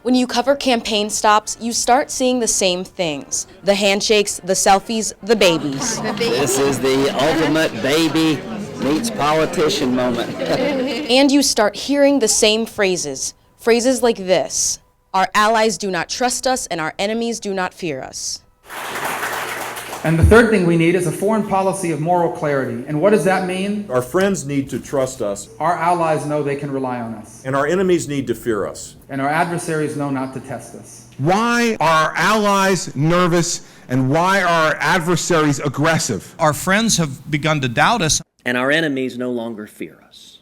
When you cover campaign stops, you start seeing the same things. The handshakes, the selfies, the babies. This is the ultimate baby meets politician moment. And you start hearing the same phrases. Phrases like this: our allies do not trust us and our enemies do not fear us. And the third thing we need is a foreign policy of moral clarity. And what does that mean? Our friends need to trust us. Our allies know they can rely on us. And our enemies need to fear us. And our adversaries know not to test us. Why are our allies nervous and why are our adversaries aggressive? Our friends have begun to doubt us. And our enemies no longer fear us.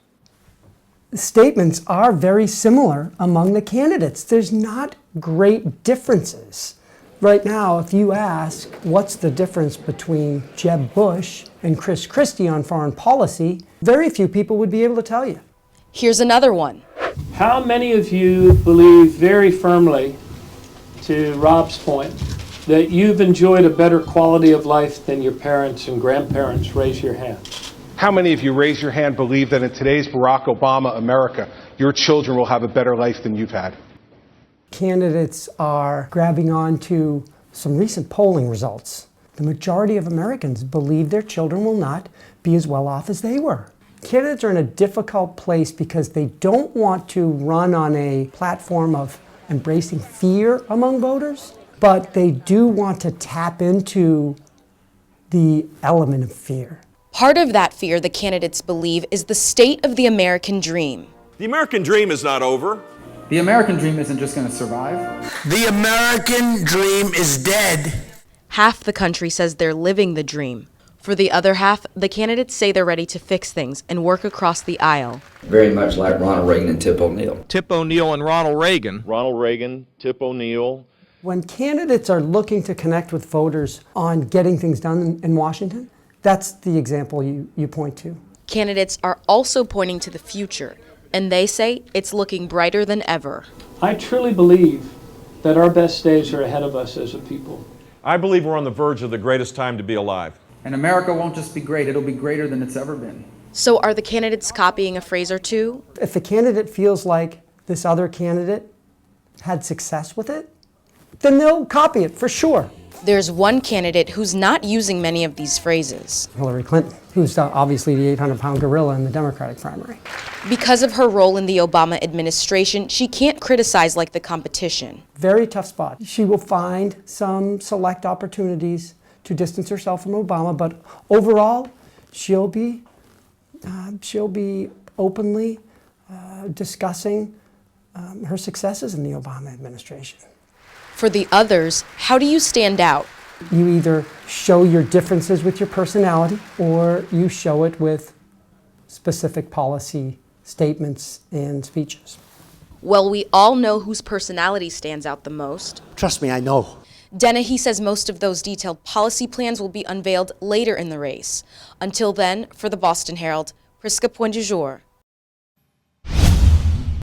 Statements are very similar among the candidates. There's not great differences. Right now, if you ask what's the difference between Jeb Bush and Chris Christie on foreign policy, very few people would be able to tell you. Here's another one. How many of you believe very firmly, to Rob's point, that you've enjoyed a better quality of life than your parents and grandparents? Raise your hand. How many of you, raise your hand, believe that in today's Barack Obama America, your children will have a better life than you've had? Candidates are grabbing on to some recent polling results. The majority of Americans believe their children will not be as well off as they were. Candidates are in a difficult place because they don't want to run on a platform of embracing fear among voters, but they do want to tap into the element of fear. Part of that fear, the candidates believe, is the state of the American dream. The American dream is not over. The American dream isn't just going to survive. The American dream is dead. Half the country says they're living the dream. For the other half, the candidates say they're ready to fix things and work across the aisle. Very much like Ronald Reagan and Tip O'Neill. Tip O'Neill and Ronald Reagan. Ronald Reagan, Tip O'Neill. When candidates are looking to connect with voters on getting things done in Washington, that's the example you point to. Candidates are also pointing to the future, and they say it's looking brighter than ever. I truly believe that our best days are ahead of us as a people. I believe we're on the verge of the greatest time to be alive. And America won't just be great, it'll be greater than it's ever been. So are the candidates copying a phrase or two? If a candidate feels like this other candidate had success with it, then they'll copy it for sure. There's one candidate who's not using many of these phrases. Hillary Clinton, who's obviously the 800-pound gorilla in the Democratic primary. Because of her role in the Obama administration, she can't criticize like the competition. Very tough spot. She will find some select opportunities to distance herself from Obama, but overall, she'll be openly discussing her successes in the Obama administration. For the others, how do you stand out? You either show your differences with your personality or you show it with specific policy statements and speeches. Well, we all know whose personality stands out the most. Trust me, I know. Dennehy says most of those detailed policy plans will be unveiled later in the race. Until then, for the Boston Herald, Prisca Pointdujour.